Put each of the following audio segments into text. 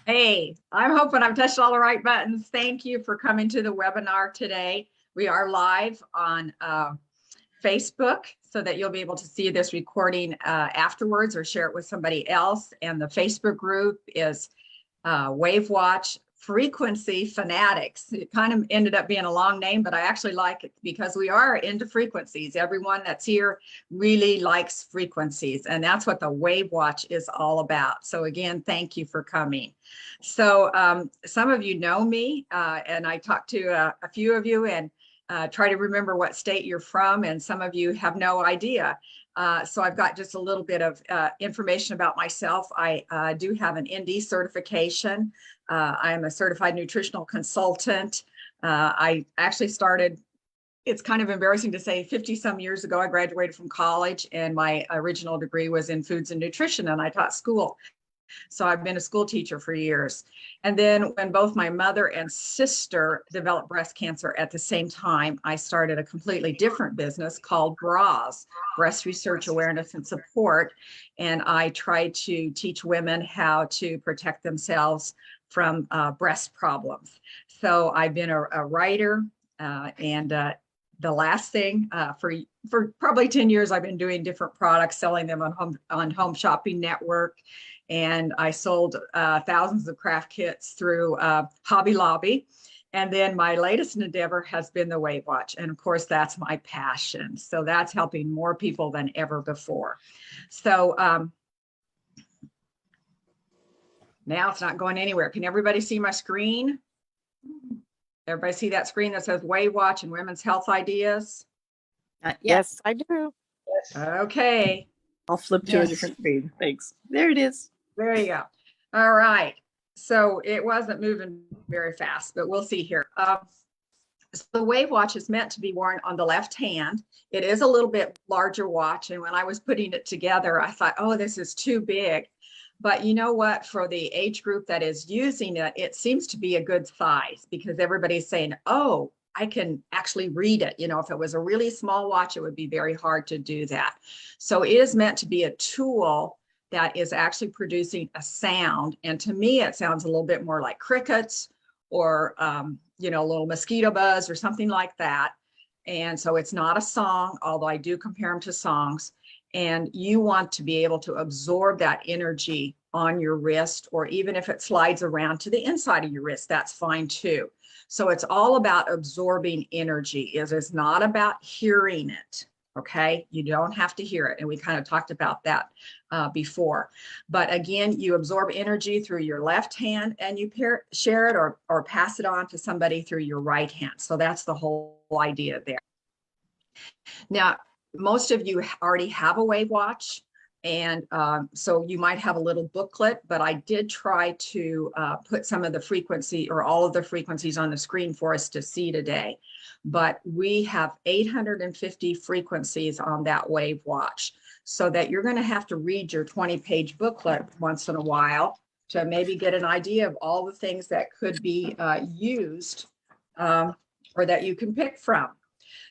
Hey, I'm hoping I've touched all the right buttons. Thank you for coming to the webinar today. We are live on Facebook so that you'll be able to see this recording afterwards or share it with somebody else. And the Facebook group is WAVwatch Frequency Fanatics. It kind of ended up being a long name, but I actually like it because we are into frequencies. Everyone that's here really likes frequencies, and that's what the WAVwatch is all about. So again, thank you for coming. So some of you know me, and I talked to a few of you and try to remember what state you're from, and some of you have no idea. So I've got just a little bit of information about myself. I do have an ND certification. I am a certified nutritional consultant. I actually started, it's kind of embarrassing to say, 50 some years ago. I graduated from college and my original degree was in foods and nutrition, and I taught school. So I've been a school teacher for years. And then when both my mother and sister developed breast cancer at the same time, I started a completely different business called BRAS, Breast Research Awareness and Support. And I try to teach women how to protect themselves from breast problems. So I've been a writer and the last thing for probably 10 years, I've been doing different products, selling them on Home Shopping Network. And I sold thousands of craft kits through Hobby Lobby. And then my latest endeavor has been the WAVwatch. And of course, that's my passion. So that's helping more people than ever before. So now it's not going anywhere. Can everybody see my screen? Everybody see that screen that says WAVwatch and Women's Health Ideas? Yes, I do. Okay. I'll flip to a different screen. Thanks. There it is. There you go. All right. So it wasn't moving very fast, but we'll see here. So the WAVwatch is meant to be worn on the left hand. It is a little bit larger watch. And when I was putting it together, I thought, oh, this is too big. But you know what? For the age group that is using it, it seems to be a good size because everybody's saying, oh, I can actually read it. You know, if it was a really small watch, it would be very hard to do that. So it is meant to be a tool that is actually producing a sound. And to me, it sounds a little bit more like crickets or, you know, a little mosquito buzz or something like that. And so it's not a song, although I do compare them to songs. And you want to be able to absorb that energy on your wrist, or even if it slides around to the inside of your wrist, that's fine too. So it's all about absorbing energy. It is not about hearing it. Okay, you don't have to hear it. And we kind of talked about that before. But again, you absorb energy through your left hand and you share it or pass it on to somebody through your right hand. So that's the whole idea there. Now, most of you already have a WAVwatch. And so you might have a little booklet, but I did try to put some of the frequency or all of the frequencies on the screen for us to see today. But we have 850 frequencies on that WAVwatch, so that you're going to have to read your 20-page booklet once in a while to maybe get an idea of all the things that could be used or that you can pick from.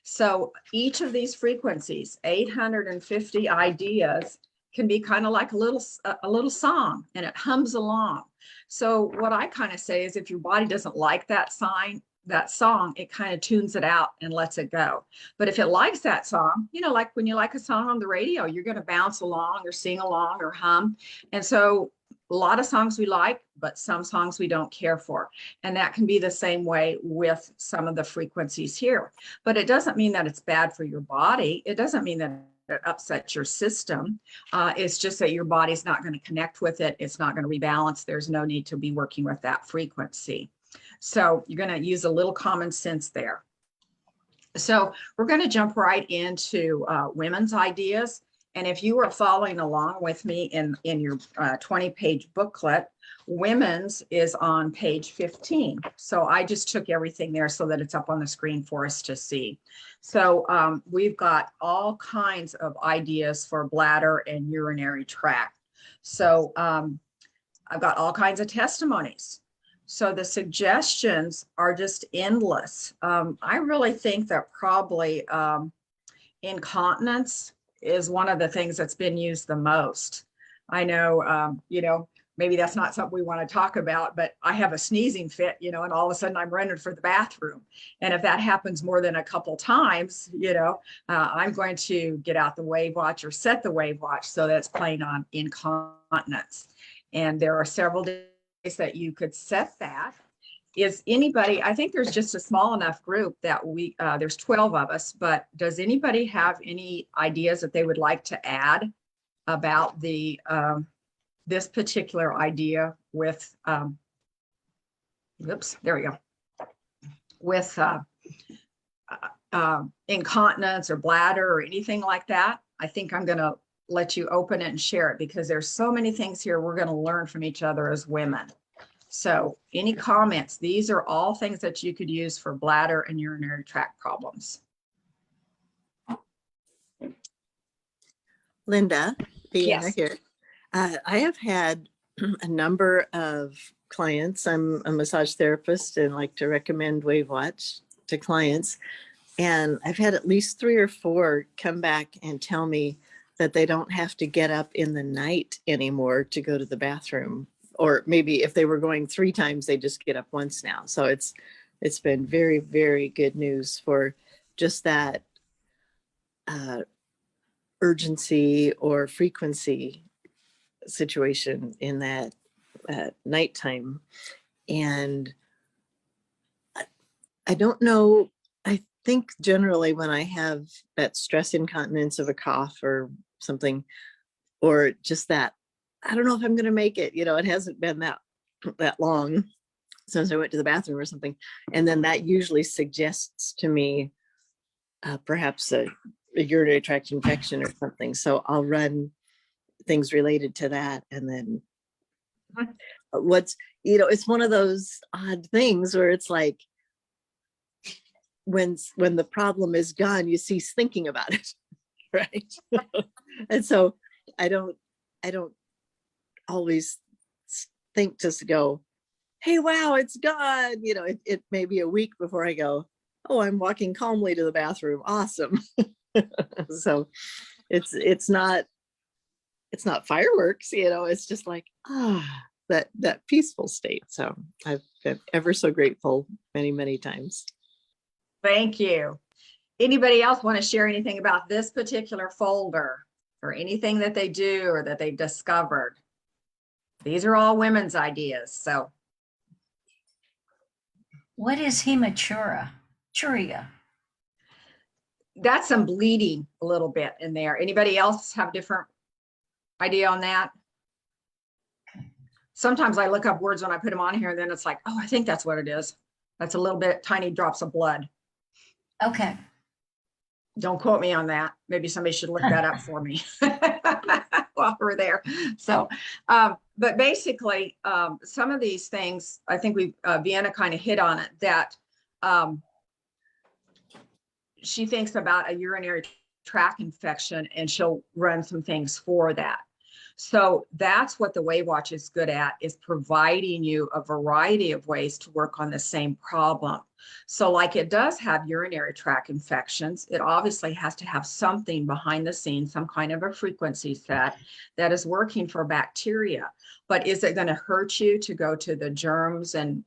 So each of these frequencies, 850 ideas, can be kind of like a little song, and it hums along. So what I kind of say is, if your body doesn't like that song, it kind of tunes it out and lets it go. But if it likes that song, you know, like when you like a song on the radio, you're going to bounce along or sing along or hum. And so a lot of songs we like, but some songs we don't care for. And that can be the same way with some of the frequencies here. But it doesn't mean that it's bad for your body. It doesn't mean that it upsets your system. It's just that your body's not going to connect with it. It's not going to rebalance. There's no need to be working with that frequency. So you're going to use a little common sense there. So we're going to jump right into women's ideas. And if you are following along with me in your 20-page booklet, women's is on page 15. So I just took everything there so that it's up on the screen for us to see. So we've got all kinds of ideas for bladder and urinary tract. So I've got all kinds of testimonies. So the suggestions are just endless. I really think that probably incontinence is one of the things that's been used the most. I know, you know, maybe that's not something we want to talk about, but I have a sneezing fit, and all of a sudden I'm running for the bathroom. And if that happens more than a couple times, I'm going to get out the WAVwatch or set the WAVwatch so that it's playing on incontinence. And there are several days that you could set that. Is anybody, I think there's just a small enough group that there's 12 of us, but does anybody have any ideas that they would like to add about this particular idea with, oops, there we go, with incontinence or bladder or anything like that? I think I'm going to let you open it and share it, because there's so many things here we're going to learn from each other as women. So any comments? These are all things that you could use for bladder and urinary tract problems. Linda, Vienna Yes. here. I have had a number of clients. I'm a massage therapist and like to recommend WAVwatch to clients. And I've had at least 3 or 4 come back and tell me that they don't have to get up in the night anymore to go to the bathroom. Or maybe if they were going 3 times, they just get up once now. So it's been very, very good news for just that urgency or frequency situation in that nighttime. And I don't know, I think generally when I have that stress incontinence of a cough or something, or just that, I don't know if I'm going to make it, it hasn't been that long since I went to the bathroom or something. And then that usually suggests to me perhaps a urinary tract infection or something. So I'll run things related to that. And then it's one of those odd things where it's like, when the problem is gone, you cease thinking about it. Right. And so I don't always think to go, hey, wow, it's gone. It may be a week before I go, oh, I'm walking calmly to the bathroom. Awesome. So it's not fireworks, it's just like, that peaceful state. So I've been ever so grateful many, many times. Thank you. Anybody else want to share anything about this particular folder or anything that they do or that they've discovered? These are all women's ideas. So what is hematuria? That's some bleeding a little bit in there. Anybody else have a different idea on that? Sometimes I look up words when I put them on here, and then it's like, oh, I think that's what it is. That's a little bit tiny drops of blood. Okay. Don't quote me on that. Maybe somebody should look that up for me while we're there. So, but basically, some of these things, I think Vienna kind of hit on it, that she thinks about a urinary tract infection and she'll run some things for that. So that's what the WAVwatch is good at, is providing you a variety of ways to work on the same problem. So like it does have urinary tract infections, it obviously has to have something behind the scenes, some kind of a frequency set that is working for bacteria. But is it going to hurt you to go to the germs and,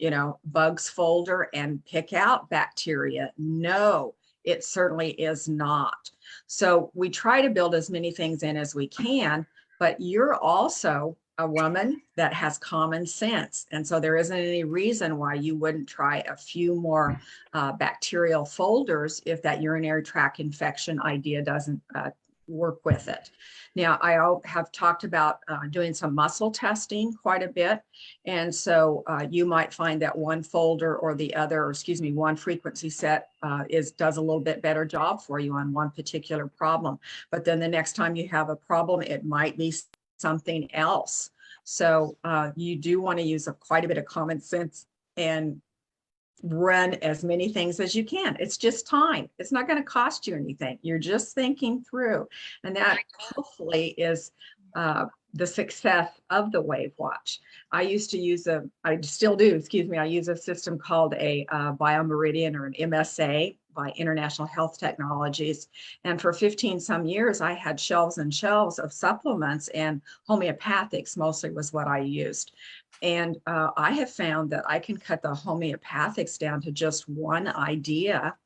bugs folder and pick out bacteria? No, it certainly is not. So we try to build as many things in as we can, but you're also a woman that has common sense. And so there isn't any reason why you wouldn't try a few more bacterial folders if that urinary tract infection idea doesn't work with it. Now, I have talked about doing some muscle testing quite a bit. And so you might find that one folder or the other, one frequency set does a little bit better job for you on one particular problem. But then the next time you have a problem, it might be something else. So you do want to use quite a bit of common sense and run as many things as you can. It's just time. It's not going to cost you anything. You're just thinking through. And that hopefully is the success of the WAVwatch. I used to use I still do, excuse me, I use a system called a BioMeridian or an MSA by International Health Technologies. And for 15 some years, I had shelves and shelves of supplements, and homeopathics mostly was what I used. And I have found that I can cut the homeopathics down to just one idea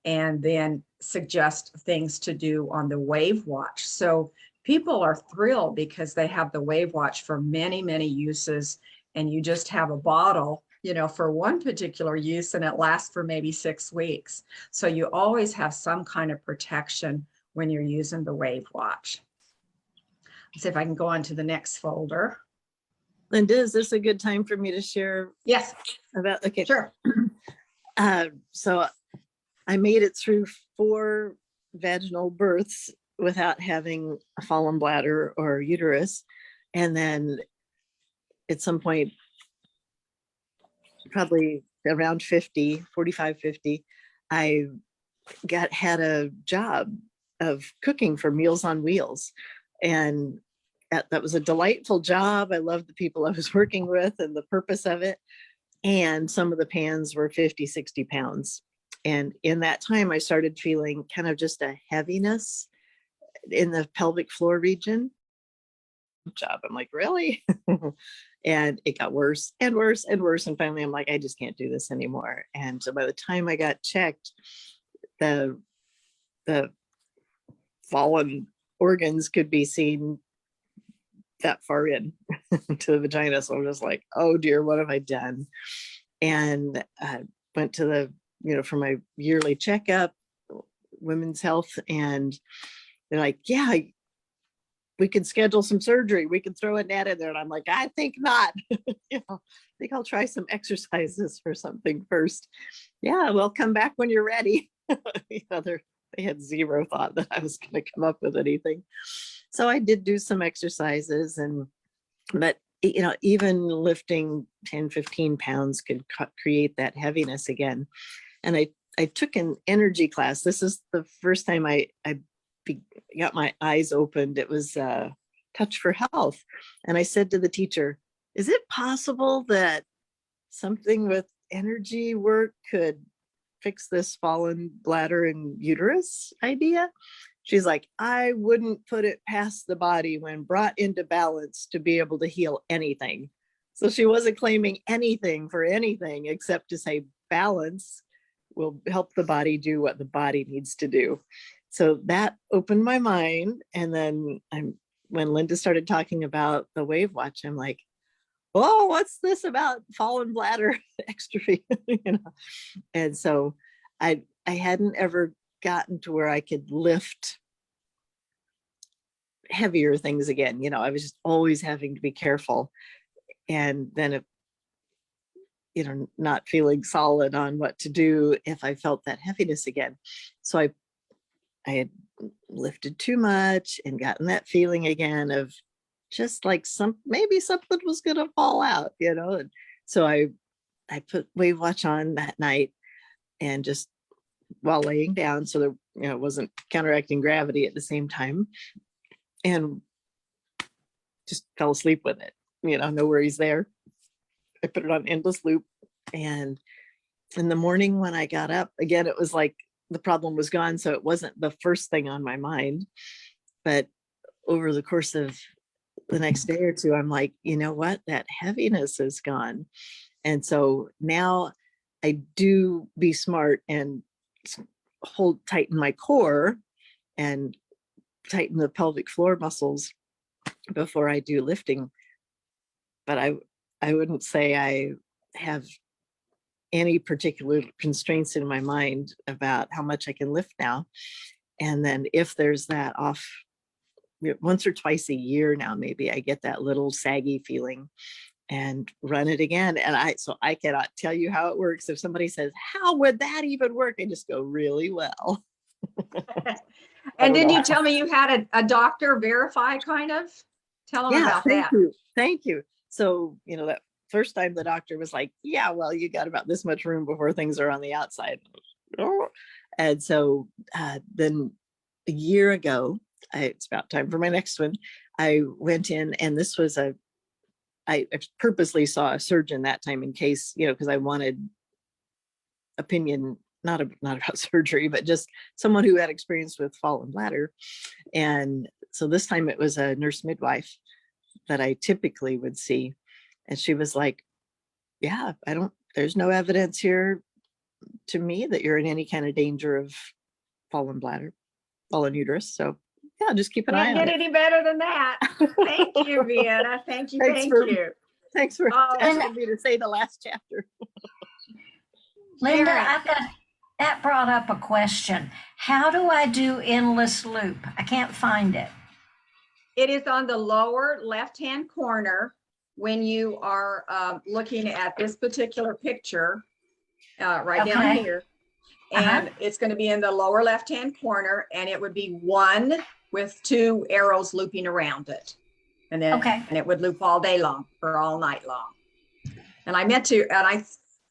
and then suggest things to do on the WAVwatch. So people are thrilled because they have the WAVwatch for many, many uses, and you just have a bottle, you know, for one particular use, and it lasts for maybe 6 weeks. So you always have some kind of protection when you're using the WAVwatch. Let's see if I can go on to the next folder. Linda, is this a good time for me to share Yes, about, okay. sure. So I made it through 4 vaginal births without having a fallen bladder or uterus. And then at some point, probably around 50, 45, 50, I had a job of cooking for Meals on Wheels. And that was a delightful job. I loved the people I was working with and the purpose of it. And some of the pans were 50, 60 pounds. And in that time, I started feeling kind of just a heaviness in the pelvic floor region. Job. I'm like, really? And it got worse and worse and worse. And finally, I'm like, I just can't do this anymore. And so by the time I got checked, the fallen organs could be seen that far in to the vagina. So I'm just like, oh dear, what have I done? And went to the, for my yearly checkup, Women's Health, and they're like, yeah, we can schedule some surgery. We can throw a net in there. And I'm like, I think not. I think I'll try some exercises for something first. Yeah, well, come back when you're ready. They had zero thought that I was going to come up with anything. So I did do some exercises, but even lifting 10, 15 pounds could create that heaviness again. And I took an energy class. This is the first time I got my eyes opened. It was Touch for Health. And I said to the teacher, is it possible that something with energy work could fix this fallen bladder and uterus idea? She's like, I wouldn't put it past the body when brought into balance to be able to heal anything. So she wasn't claiming anything for anything except to say balance will help the body do what the body needs to do. So that opened my mind. And then when Linda started talking about the WAVwatch, I'm like, oh, what's this about fallen bladder extrophy? And so I hadn't ever gotten to where I could lift heavier things again. I was just always having to be careful. And then not feeling solid on what to do if I felt that heaviness again. So I had lifted too much and gotten that feeling again of just like maybe something was going to fall out, And so I put WAVwatch on that night, and just while laying down, so there, it wasn't counteracting gravity at the same time, and just fell asleep with it. No worries there. I put it on endless loop, and in the morning when I got up again, it was like the problem was gone. So it wasn't the first thing on my mind, but over the course of the next day or two, I'm like, you know what, that heaviness is gone. And so now I do be smart and tighten my core and tighten the pelvic floor muscles before I do lifting. But I wouldn't say I have any particular constraints in my mind about how much I can lift now. And then if there's that off once or twice a year now, maybe I get that little saggy feeling and run it again. And I cannot tell you how it works. If somebody says, how would that even work? I just go, really well. And did you tell me you had a doctor verify kind of? Tell them about that. Thank you. So, that first time the doctor was like, yeah, well, you got about this much room before things are on the outside. And so then a year ago, it's about time for my next one. I went in, and this was I purposely saw a surgeon that time in case, because I wanted opinion, not about surgery, but just someone who had experience with fallen bladder. And so this time it was a nurse midwife that I typically would see. And she was like, yeah, there's no evidence here to me that you're in any kind of danger of fallen bladder, fallen uterus. So yeah, just keep an eye Can't on get it. any better than that. Thank you, Vienna. Thank you. Thanks Thank for- you. Thanks for Oh, asking me to say the last chapter. Linda, Karen. that brought up a question. How do I do endless loop? I can't find it. It is on the lower left-hand corner when you are looking at this particular picture, right down Okay. here. And it's going to be in the lower left-hand corner, and it would be one with 2 arrows looping around it. And then and it would loop all day long or all night long. And I meant to, and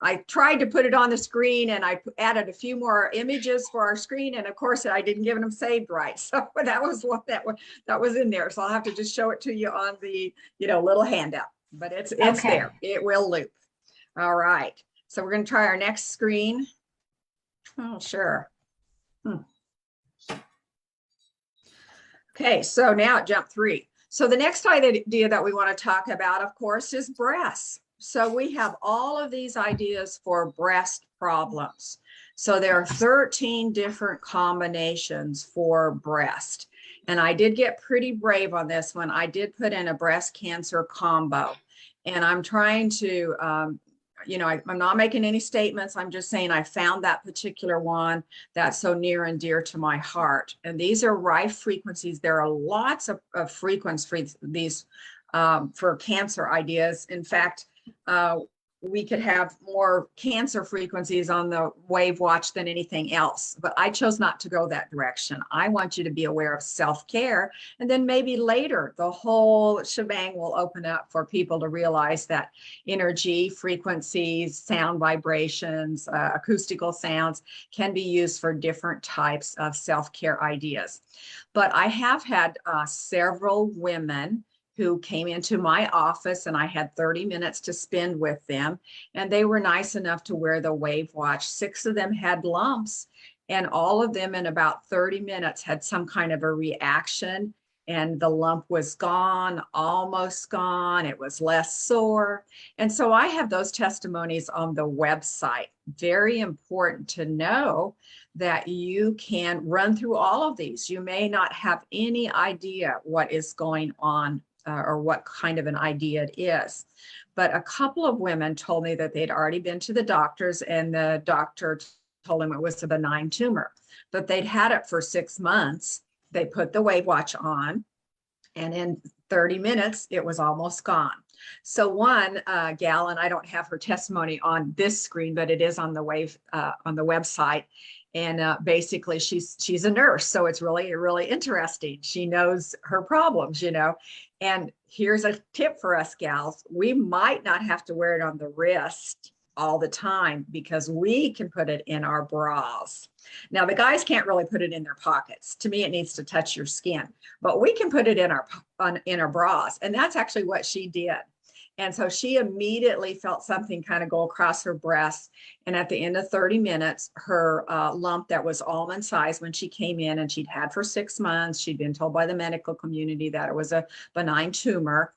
I tried to put it on the screen, and I added a few more images for our screen. And of course, I didn't get them saved right. So that was what that was in there. So I'll have to just show it to you on the, little handout, but it's there. It will loop. All right. So we're going to try our next screen. Oh, sure. Okay. So now at jump 3. So the next idea that we want to talk about, of course, is breasts. So we have all of these ideas for breast problems. So there are 13 different combinations for breast. And I did get pretty brave on this one. I did put in a breast cancer combo. And I'm trying to, I'm not making any statements. I'm just saying I found that particular one that's so near and dear to my heart. And these are rife frequencies. There are lots of frequencies for these for cancer ideas. In fact, we could have more cancer frequencies on the WAVwatch than anything else, but I chose not to go that direction. I want you to be aware of self-care, and then maybe later the whole shebang will open up for people to realize that energy, frequencies, sound vibrations, acoustical sounds can be used for different types of self-care ideas. But I have had several women who came into my office, and I had 30 minutes to spend with them. And they were nice enough to wear the WAVwatch. 6 of them had lumps, and all of them in about 30 minutes had some kind of a reaction. And the lump was gone, almost gone. It was less sore. And so I have those testimonies on the website. Very important to know that you can run through all of these. You may not have any idea what is going on or what kind of an idea it is. But a couple of women told me that they'd already been to the doctors, and the doctor told them it was a benign tumor, but they'd had it for 6 months. They put the WAVwatch on, and in 30 minutes, it was almost gone. So one gal, and I don't have her testimony on this screen, but it is on the website. And basically she's a nurse. So it's really, really interesting. She knows her problems, and here's a tip for us gals. We might not have to wear it on the wrist all the time because we can put it in our bras. Now the guys can't really put it in their pockets. To me, it needs to touch your skin, but we can put it in our bras. And that's actually what she did. And so she immediately felt something kind of go across her breast. And at the end of 30 minutes, her lump that was almond size when she came in, and she'd had for 6 months, she'd been told by the medical community that it was a benign tumor.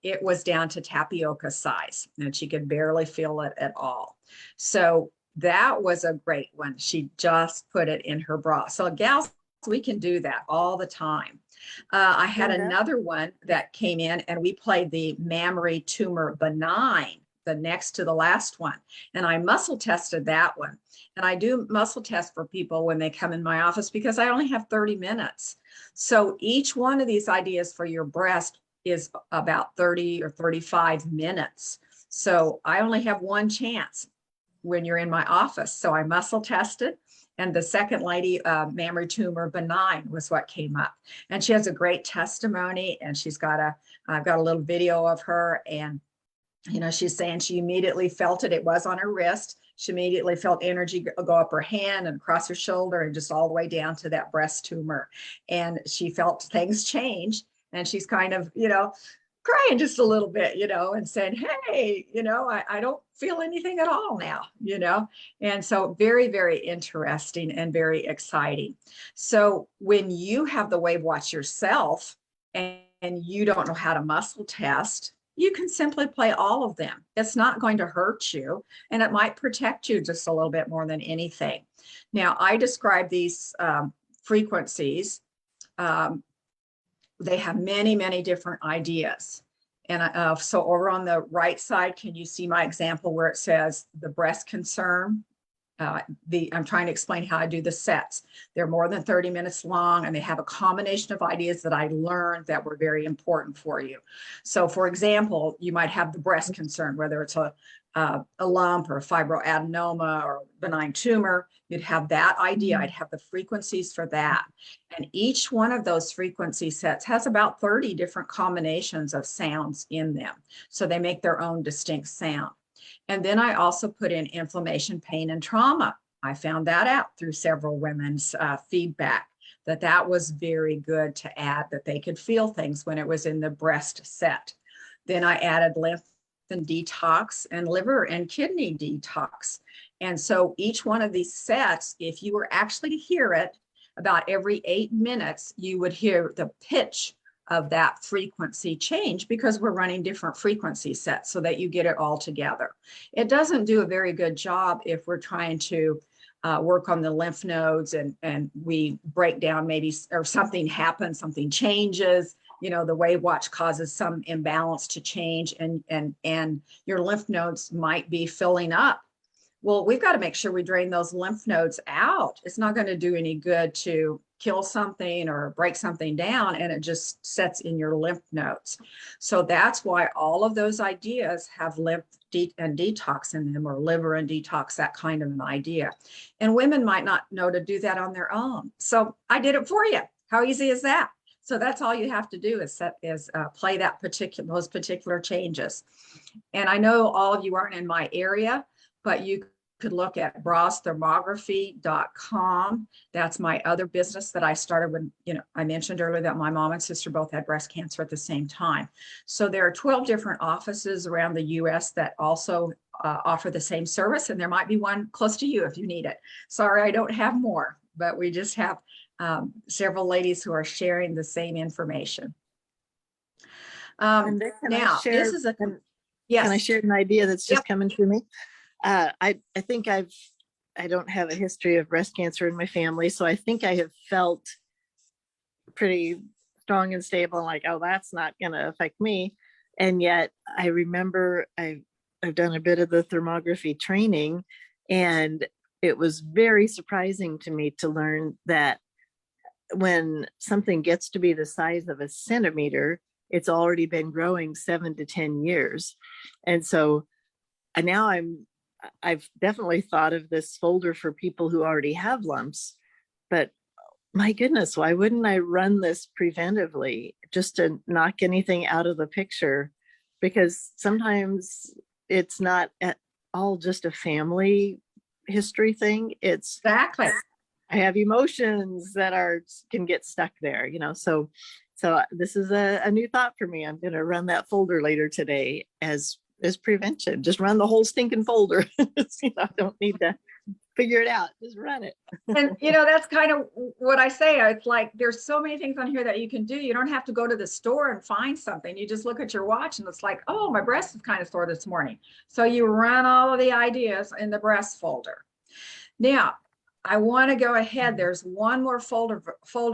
It was down to tapioca size, and she could barely feel it at all. So that was a great one. She just put it in her bra. So gals, we can do that all the time. I had another one that came in, and we played the mammary tumor benign, the next to the last one. And I muscle tested that one. And I do muscle test for people when they come in my office because I only have 30 minutes. So each one of these ideas for your breast is about 30 or 35 minutes. So I only have one chance when you're in my office. So I muscle tested. And the second lady, mammary tumor benign was what came up. And she has a great testimony, and I've got a little video of her, and, she's saying she immediately felt it. It was on her wrist. She immediately felt energy go up her hand and across her shoulder and just all the way down to that breast tumor. And she felt things change. And she's kind of, crying just a little bit, and saying, hey, I don't feel anything at all now. And so very, very interesting and very exciting. So when you have the WAVwatch yourself and you don't know how to muscle test, you can simply play all of them. It's not going to hurt you, and it might protect you just a little bit more than anything. Now, I describe these frequencies. They have many, many different ideas. And so over on the right side, can you see my example where it says the breast concern? I'm trying to explain how I do the sets. They're more than 30 minutes long, and they have a combination of ideas that I learned that were very important for you. So for example, you might have the breast concern, whether it's a lump or a fibroadenoma or benign tumor. You'd have that idea. I'd have the frequencies for that. And each one of those frequency sets has about 30 different combinations of sounds in them. So they make their own distinct sound. And then I also put in inflammation, pain, and trauma. I found that out through several women's feedback, that was very good to add, that they could feel things when it was in the breast set. Then I added lymph and detox and liver and kidney detox. And so each one of these sets, if you were actually to hear it about every 8 minutes, you would hear the pitch of that frequency change, because we're running different frequency sets so that you get it all together. It doesn't do a very good job if we're trying to work on the lymph nodes and we break down maybe, or something happens, something changes, the WAVwatch causes some imbalance to change, and your lymph nodes might be filling up. Well, we've got to make sure we drain those lymph nodes out. It's not going to do any good to kill something or break something down, and it just sets in your lymph nodes. So that's why all of those ideas have lymph and detox in them, or liver and detox, that kind of an idea. And women might not know to do that on their own. So I did it for you. How easy is that? So that's all you have to do is play those particular changes. And I know all of you aren't in my area, but you could look at brosthermography.com. That's my other business that I started when, I mentioned earlier that my mom and sister both had breast cancer at the same time. So there are 12 different offices around the US that also offer the same service, and there might be one close to you if you need it. Sorry, I don't have more, but we just have several ladies who are sharing the same information. Now, this is yes. Can I share an idea that's just coming to me? I think I don't have a history of breast cancer in my family, so I think I have felt pretty strong and stable, like, oh, that's not going to affect me. And yet I remember I've done a bit of the thermography training, and it was very surprising to me to learn that when something gets to be the size of a centimeter, it's already been growing 7 to 10 years. And so now I've definitely thought of this folder for people who already have lumps, but my goodness, why wouldn't I run this preventively just to knock anything out of the picture? Because sometimes it's not at all just a family history thing. It's exactly. I have emotions that can get stuck there, so this is a new thought for me. I'm going to run that folder later today as prevention. Just run the whole stinking folder. I don't need to figure it out. Just run it. And that's kind of what I say. It's like there's so many things on here that you can do. You don't have to go to the store and find something. You just look at your watch and it's like, oh, my breast is kind of sore this morning. So you run all of the ideas in the breast folder. Now, I want to go ahead. There's one more folder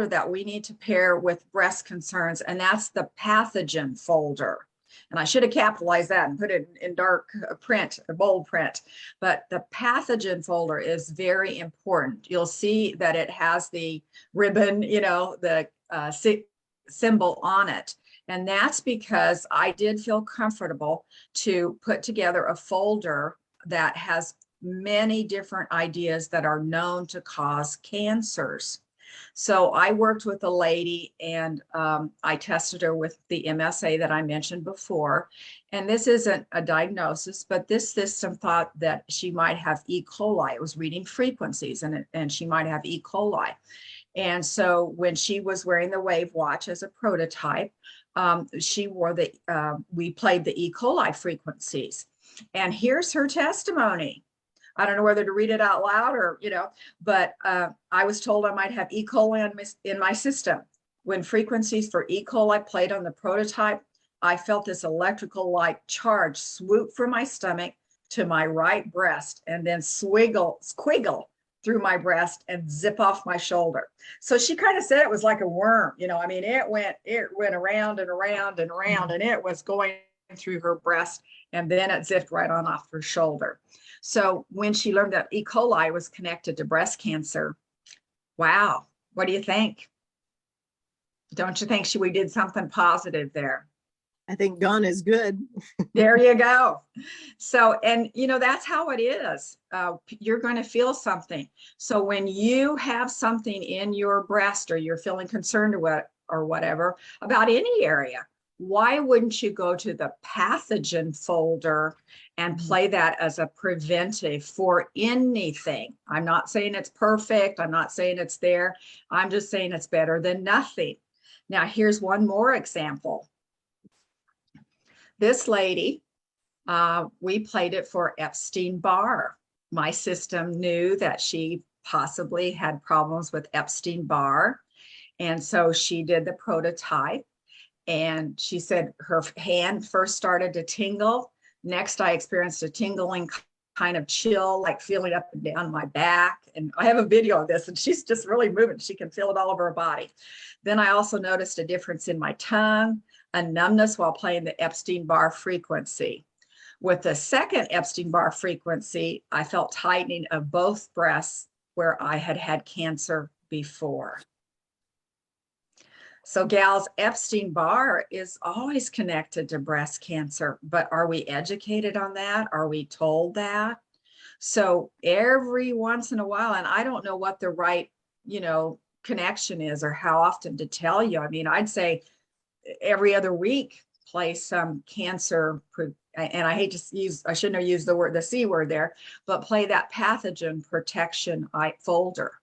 that we need to pair with breast concerns, and that's the pathogen folder. And I should have capitalized that and put it in dark print, bold print. But the pathogen folder is very important. You'll see that it has the ribbon, the symbol on it. And that's because I did feel comfortable to put together a folder that has many different ideas that are known to cause cancers. So I worked with a lady, and I tested her with the MSA that I mentioned before. And this isn't a diagnosis, but this system thought that she might have E. coli. It was reading frequencies, and she might have E. coli. And so when she was wearing the WAVwatch as a prototype, she wore we played the E. coli frequencies. And here's her testimony. I don't know whether to read it out loud or, but I was told I might have E. coli in my system. When frequencies for E. coli played on the prototype, I felt this electrical like charge swoop from my stomach to my right breast and then squiggle through my breast and zip off my shoulder. So she kind of said it was like a worm, I mean, it went around and around and around, and it was going through her breast, and then it zipped right on off her shoulder. So when she learned that E. coli was connected to breast cancer, wow, what do you think? Don't you think we did something positive there? I think gone is good. There you go. So, and that's how it is. You're going to feel something. So when you have something in your breast, or you're feeling concerned or whatever about any area, why wouldn't you go to the pathogen folder and play that as a preventive for anything? I'm not saying it's perfect. I'm not saying it's there. I'm just saying it's better than nothing. Now, here's one more example. This lady, we played it for Epstein-Barr. My system knew that she possibly had problems with Epstein-Barr. And so she did the prototype. And she said her hand first started to tingle. Next, I experienced a tingling kind of chill, like feeling up and down my back. And I have a video of this, and she's just really moving. She can feel it all over her body. Then I also noticed a difference in my tongue, a numbness while playing the Epstein-Barr frequency. With the second Epstein-Barr frequency, I felt tightening of both breasts where I had had cancer before. So gals, Epstein-Barr is always connected to breast cancer, but are we educated on that? Are we told that? So every once in a while, and I don't know what the right, connection is or how often to tell you. I mean, I'd say every other week, play some cancer, and I hate to use, I shouldn't have used the C word there, but play that pathogen protection folder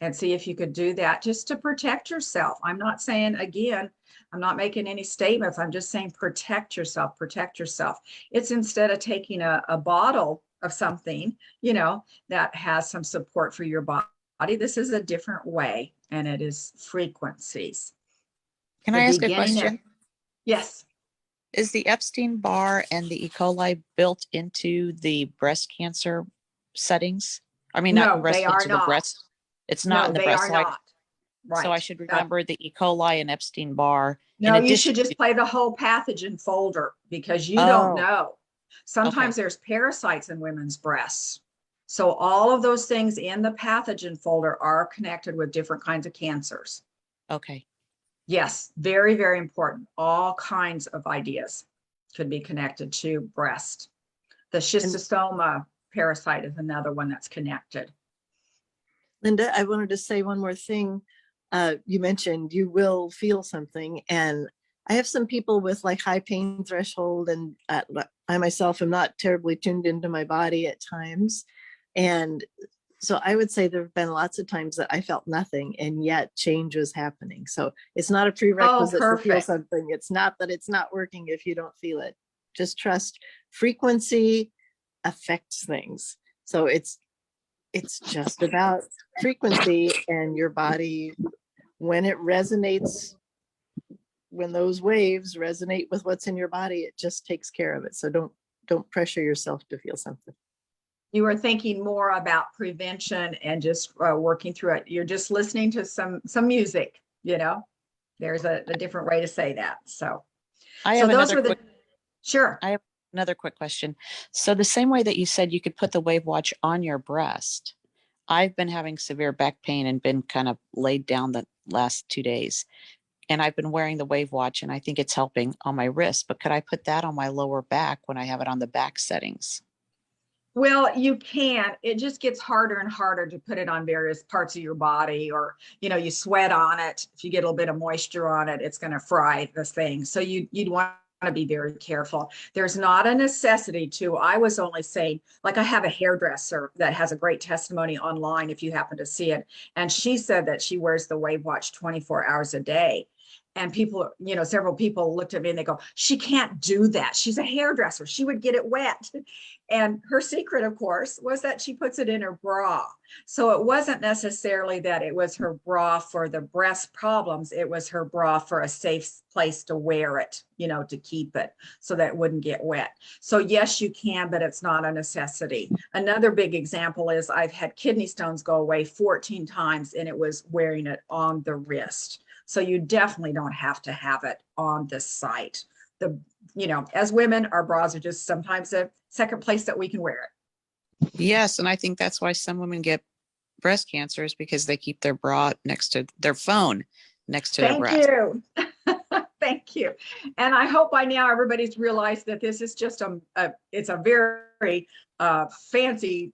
and see if you could do that just to protect yourself. I'm not saying, again, I'm not making any statements. I'm just saying protect yourself, protect yourself. It's instead of taking a bottle of something, that has some support for your body. This is a different way, and it is frequencies. Can I ask a question? Yes. Is the Epstein-Barr and the E. coli built into the breast cancer settings? I mean, No, not breast they cancer, are not. the breast. It's not in the they breast. are not. Right. So I should remember the E. coli and Epstein-Barr. No, you should just play the whole pathogen folder, because you don't know. Sometimes there's parasites in women's breasts. So all of those things in the pathogen folder are connected with different kinds of cancers. Okay. Yes, very, very important. All kinds of ideas could be connected to breast. The schistosoma parasite is another one that's connected. Linda, I wanted to say one more thing. You mentioned you will feel something, and I have some people with like high pain threshold, and I myself am not terribly tuned into my body at times. And so I would say there have been lots of times that I felt nothing, and yet change was happening. So it's not a prerequisite to feel something. It's not that it's not working if you don't feel it. Just trust frequency affects things. So it's just about frequency, and your body, when it resonates, when those waves resonate with what's in your body, it just takes care of it. So don't pressure yourself to feel something. You were thinking more about prevention and just working through it. You're just listening to some music, there's a different way to say that. So I have those were Sure. I have another quick question. So the same way that you said you could put the WAVwatch on your breast, I've been having severe back pain and been kind of laid down the last 2 days. And I've been wearing the WAVwatch, and I think it's helping on my wrist, but could I put that on my lower back when I have it on the back settings? Well, you can. It just gets harder and harder to put it on various parts of your body, or, you sweat on it. If you get a little bit of moisture on it, it's going to fry the thing. So you'd want to be very careful. There's not a necessity to, I was only saying, like I have a hairdresser that has a great testimony online if you happen to see it. And she said that she wears the WAVwatch 24 hours a day. And people, you know, several people looked at me and they go, she can't do that. She's a hairdresser. She would get it wet. And her secret, of course, was that she puts it in her bra. So it wasn't necessarily that it was her bra for the breast problems. It was her bra for a safe place to wear it, you know, to keep it so that it wouldn't get wet. So yes, you can, but it's not a necessity. Another big example is I've had kidney stones go away 14 times and it was wearing it on the wrist. So you definitely don't have to have it on the site. You know, as women, our bras are just sometimes a second place that we can wear it. Yes, and I think that's why some women get breast cancer is because they keep their bra next to their phone next to their breast. Thank you. Thank you. And I hope by now everybody's realized that this is just it's a very fancy,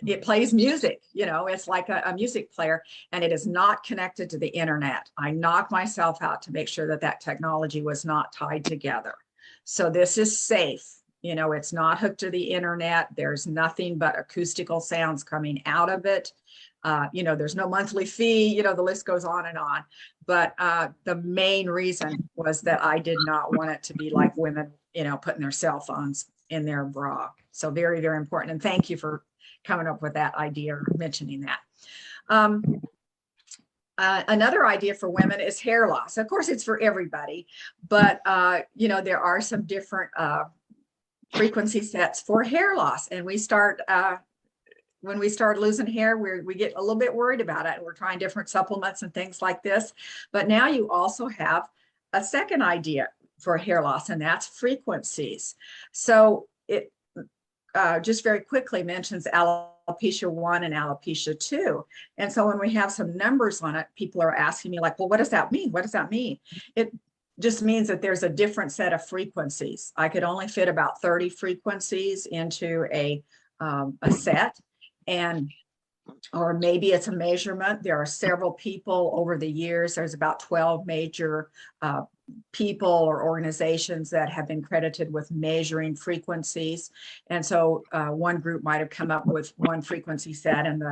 it plays music, you know, it's like a music player, and it is not connected to the internet. I knocked myself out to make sure that that technology was not tied together. So this is safe. You know, it's not hooked to the internet. There's nothing but acoustical sounds coming out of it. You know, there's no monthly fee, you know, the list goes on and on. But the main reason was that I did not want it to be like women, you know, putting their cell phones in their bra. So very, very important. And thank you for coming up with that idea or mentioning that. Another idea for women is hair loss. Of course, it's for everybody, but you know, there are some different frequency sets for hair loss. And we start, when we start losing hair, we get a little bit worried about it. And we're trying different supplements and things like this. But now you also have a second idea for hair loss, and that's frequencies. So it just very quickly mentions alopecia 1 and alopecia 2. And so when we have some numbers on it, people are asking me like, well, what does that mean? What does that mean? It just means that there's a different set of frequencies. I could only fit about 30 frequencies into a set, and or maybe it's a measurement. There are several people over the years. There's about 12 major people or organizations that have been credited with measuring frequencies. And so one group might have come up with one frequency set, and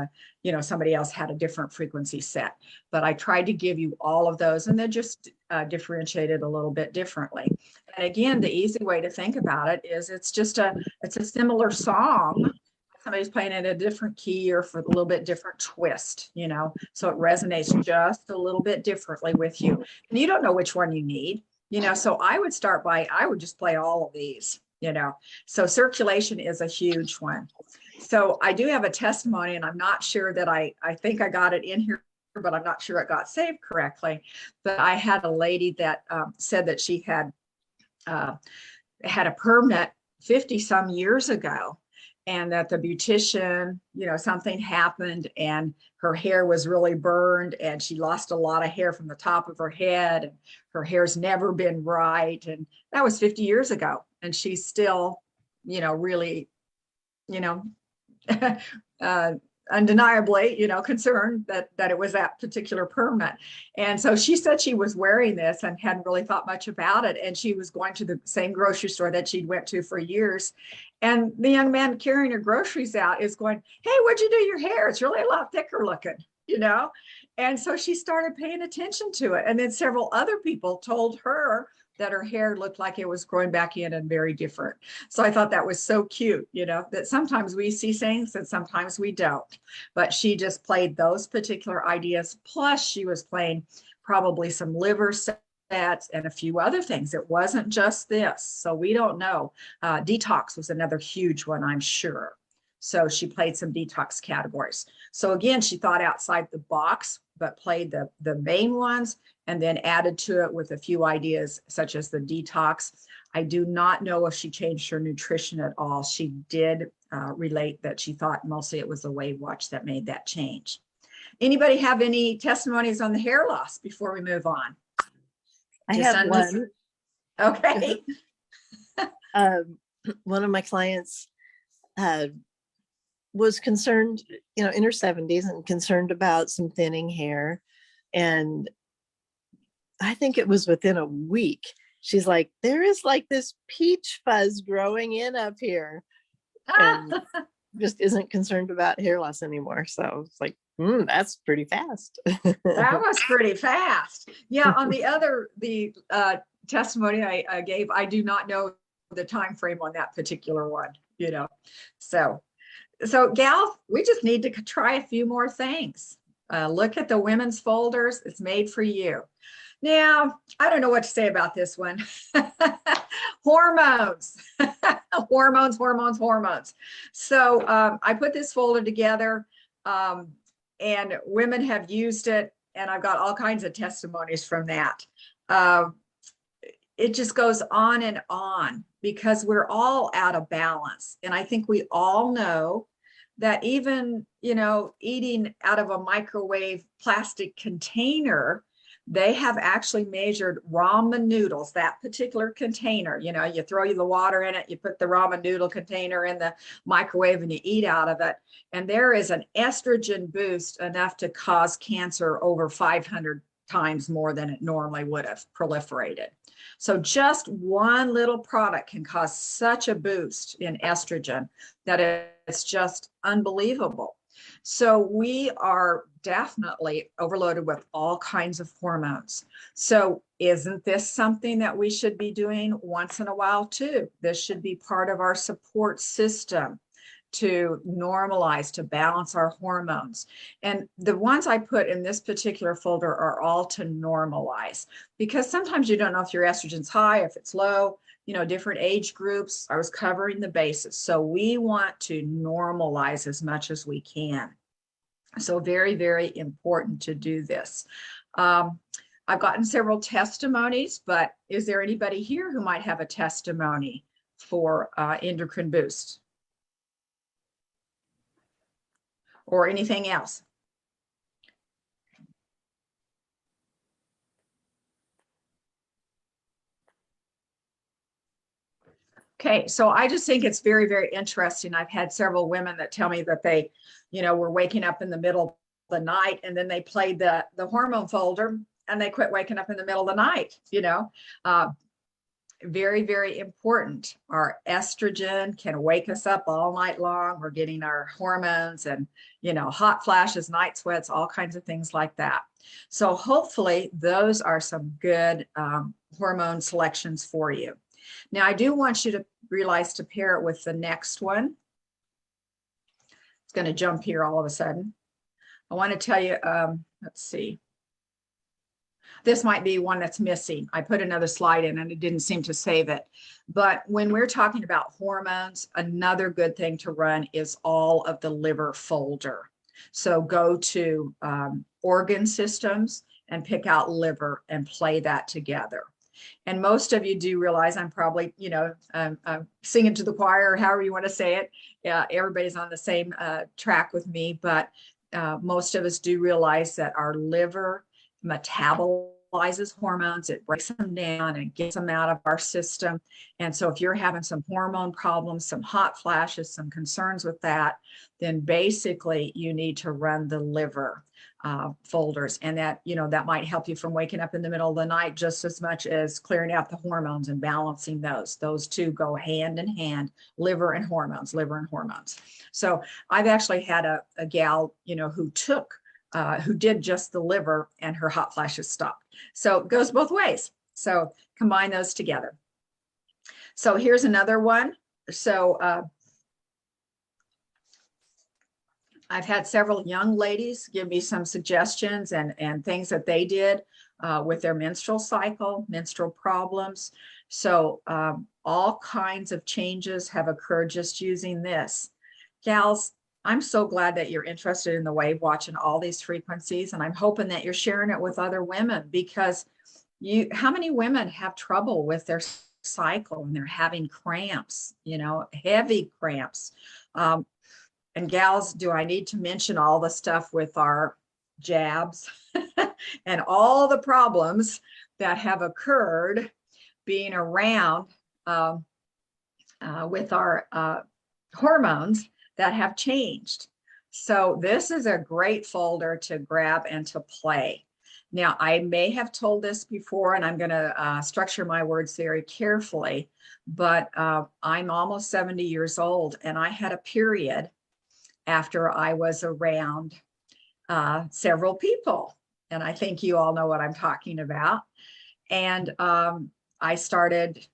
somebody else had a different frequency set. But I tried to give you all of those, and they're just differentiated a little bit differently. And again, the easy way to think about it is it's a similar song. Somebody's playing in a different key or for a little bit different twist, you know, so it resonates just a little bit differently with you. And you don't know which one you need, you know, so I would just play all of these, you know. So circulation is a huge one. So I do have a testimony, and I'm not sure that I think I got it in here, but I'm not sure it got saved correctly. But I had a lady that said that she had a permit 50 some years ago, and that the beautician, you know, something happened and her hair was really burned, and she lost a lot of hair from the top of her head, and her hair's never been right. And that was 50 years ago. And she's still, you know, really, you know, undeniably, you know, concerned that it was that particular permit. And so she said she was wearing this and hadn't really thought much about it. And she was going to the same grocery store that she'd went to for years. And the young man carrying her groceries out is going, hey, what'd you do your hair? It's really a lot thicker looking, you know? And so she started paying attention to it. And then several other people told her that her hair looked like it was growing back in and very different. So I thought that was so cute, you know, that sometimes we see things and sometimes we don't. But she just played those particular ideas. Plus she was playing probably some liver sets and a few other things. It wasn't just this. So we don't know. Detox was another huge one, I'm sure. So she played some detox categories. So again, she thought outside the box, but played the main ones, and then added to it with a few ideas such as the detox. I do not know if she changed her nutrition at all. She did relate that she thought mostly it was the WAVwatch that made that change. Anybody have any testimonies on the hair loss before we move on? I have one. Okay. One of my clients was concerned, you know, in her 70s, and concerned about some thinning hair. And I think it was within a week, she's like, there is like this peach fuzz growing in up here, and just isn't concerned about hair loss anymore. So it's like, that's pretty fast. That was pretty fast. Yeah, on the testimony I gave, I do not know the time frame on that particular one, you know. So gal, we just need to try a few more things. Look at the women's folders. It's made for you. Now, I don't know what to say about this one. Hormones, hormones. So I put this folder together, and women have used it, and I've got all kinds of testimonies from that. It just goes on and on because we're all out of balance. And I think we all know that even, you know, eating out of a microwave plastic container, they have actually measured ramen noodles, that particular container. You know, you throw the water in it, you put the ramen noodle container in the microwave and you eat out of it. And there is an estrogen boost enough to cause cancer over 500 times more than it normally would have proliferated. So just one little product can cause such a boost in estrogen that it's just unbelievable. So we are definitely overloaded with all kinds of hormones. So isn't this something that we should be doing once in a while too? This should be part of our support system to normalize, to balance our hormones. And the ones I put in this particular folder are all to normalize, because sometimes you don't know if your estrogen's high, if it's low, you know, different age groups. I was covering the bases. So we want to normalize as much as we can. So very, very important to do this. I've gotten several testimonies, but is there anybody here who might have a testimony for endocrine boost? Or anything else? Okay, so I just think it's very, very interesting. I've had several women that tell me that they, you know, were waking up in the middle of the night and then they played the hormone folder and they quit waking up in the middle of the night, you know. Very, very important. Our estrogen can wake us up all night long. We're getting our hormones and, you know, hot flashes, night sweats, all kinds of things like that. So hopefully those are some good hormone selections for you. Now, I do want you to realize to pair it with the next one. It's going to jump here all of a sudden. I want to tell you, let's see. This might be one that's missing. I put another slide in and it didn't seem to save it. But when we're talking about hormones, another good thing to run is all of the liver folder. So go to organ systems and pick out liver and play that together. And most of you do realize I'm probably, you know, singing to the choir, or however you want to say it. Everybody's on the same track with me, but most of us do realize that our liver metabolizes hormones, it breaks them down and gets them out of our system. And so if you're having some hormone problems, some hot flashes, some concerns with that, then basically you need to run the liver folders. And that, you know, that might help you from waking up in the middle of the night just as much as clearing out the hormones and balancing those. Those two go hand in hand, liver and hormones. So I've actually had a gal, you know, who did just the liver and her hot flashes stopped. So it goes both ways. So combine those together. So here's another one. So I've had several young ladies give me some suggestions and things that they did with their menstrual cycle, menstrual problems. So all kinds of changes have occurred just using this. Gals, I'm so glad that you're interested in the WAVwatch and all these frequencies, and I'm hoping that you're sharing it with other women, because how many women have trouble with their cycle and they're having cramps, you know, heavy cramps. And gals, do I need to mention all the stuff with our jabs and all the problems that have occurred being around with our hormones that have changed? So this is a great folder to grab and to play. Now, I may have told this before, and I'm going to structure my words very carefully, but I'm almost 70 years old, and I had a period after I was around several people. And I think you all know what I'm talking about. And I started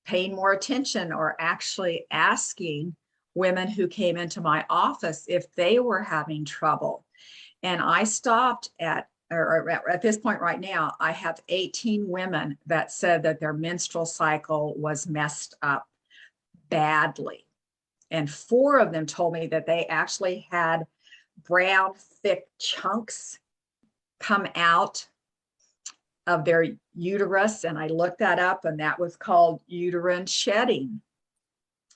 paying more attention, or actually asking women who came into my office if they were having trouble. And I stopped or at this point right now, I have 18 women that said that their menstrual cycle was messed up badly. And 4 of them told me that they actually had brown, thick chunks come out of their uterus. And I looked that up, and that was called uterine shedding.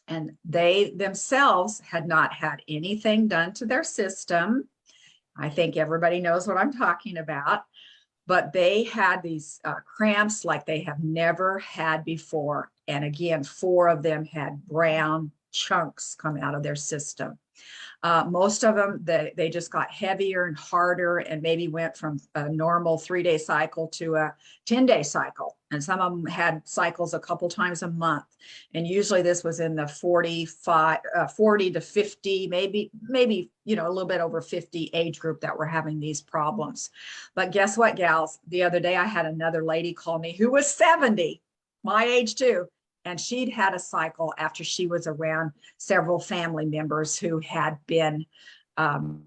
And they themselves had not had anything done to their system. I think everybody knows what I'm talking about, but they had these cramps like they have never had before. And again, 4 of them had brown chunks come out of their system. Most of them, they just got heavier and harder, and maybe went from a normal 3-day cycle to a 10-day cycle. And some of them had cycles a couple times a month. And usually this was in the 40 to 50, maybe, a little bit over 50 age group that were having these problems. But guess what, gals? The other day I had another lady call me who was 70, my age too. And she'd had a cycle after she was around several family members who had been, who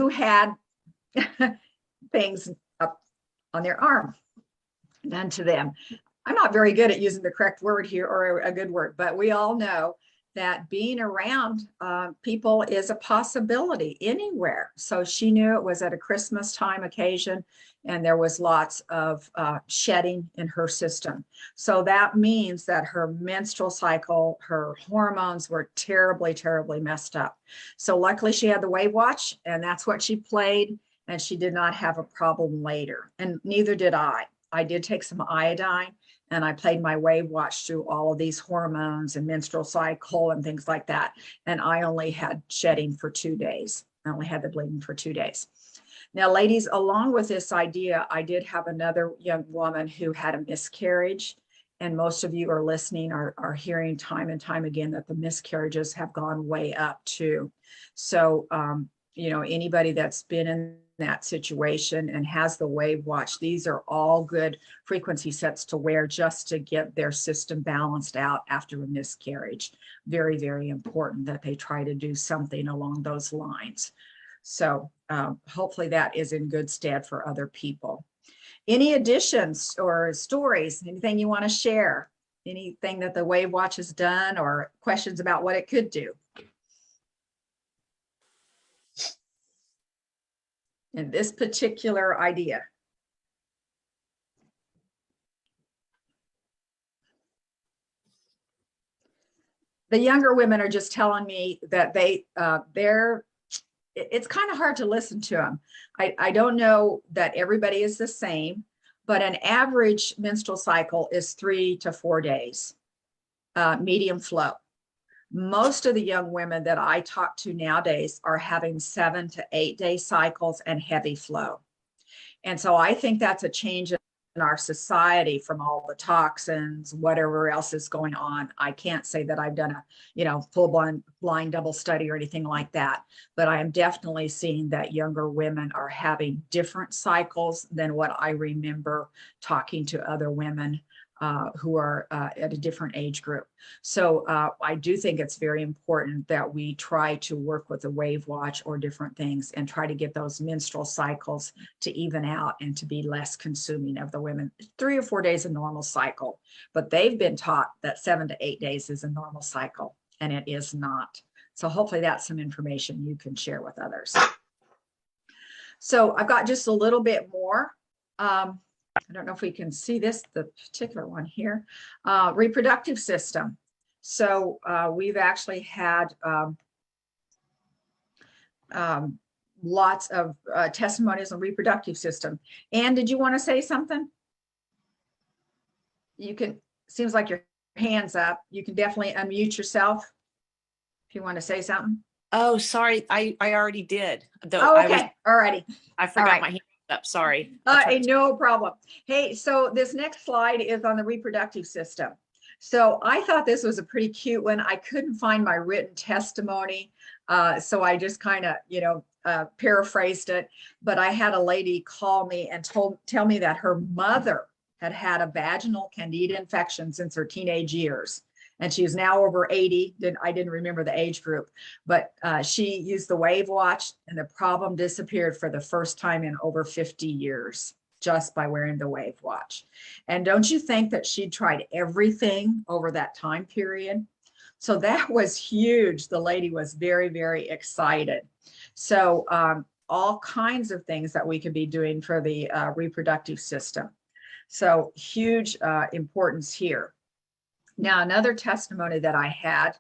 had things up on their arm done to them. I'm not very good at using the correct word here, or a good word, but we all know that being around people is a possibility anywhere. So she knew it was at a Christmas time occasion, and there was lots of shedding in her system. So that means that her menstrual cycle, her hormones were terribly, terribly messed up. So luckily she had the WAVwatch, and that's what she played, and she did not have a problem later. And neither did I. I did take some iodine, and I played my WAVwatch through all of these hormones and menstrual cycle and things like that. And I only had shedding for 2 days. I only had the bleeding for 2 days. Now, ladies, along with this idea, I did have another young woman who had a miscarriage. And most of you are listening, are hearing time and time again that the miscarriages have gone way up too. So, anybody that's been in that situation and has the WAVwatch, these are all good frequency sets to wear just to get their system balanced out after a miscarriage. Very, very important that they try to do something along those lines. So hopefully that is in good stead for other people. Any additions or stories, anything you want to share? Anything that the WAVwatch has done, or questions about what it could do? In this particular idea. The younger women are just telling me that it's kind of hard to listen to them. I don't know that everybody is the same, but an average menstrual cycle is 3 to 4 days, medium flow. Most of the young women that I talk to nowadays are having 7 to 8 day cycles and heavy flow. And so I think that's a change in our society from all the toxins, whatever else is going on. I can't say that I've done a, full blind double study or anything like that, but I am definitely seeing that younger women are having different cycles than what I remember talking to other women who are at a different age group. So I do think it's very important that we try to work with the WAVwatch or different things and try to get those menstrual cycles to even out and to be less consuming of the women. 3 or 4 days a normal cycle, but they've been taught that 7 to 8 days is a normal cycle, and it is not. So hopefully that's some information you can share with others. So I've got just a little bit more. I don't know if we can see this, the particular one here, reproductive system. So we've actually had lots of testimonies on reproductive system. Anne, did you want to say something? You can, seems like your hand's up. You can definitely unmute yourself if you want to say something. Oh, sorry. I already did. Though Oh, okay. All righty. I forgot right. my hand was up. Sorry. I'll try to- No problem. Hey, so this next slide is on the reproductive system. So I thought this was a pretty cute one. I couldn't find my written testimony. So I just kind of, paraphrased it. But I had a lady call me and tell me that her mother had had a vaginal candida infection since her teenage years. And she is now over 80. I didn't remember the age group, but she used the WAVwatch and the problem disappeared for the first time in over 50 years just by wearing the WAVwatch. And don't you think that she tried everything over that time period? So that was huge. The lady was very, very excited. So all kinds of things that we could be doing for the reproductive system. So huge importance here. Now, another testimony that I had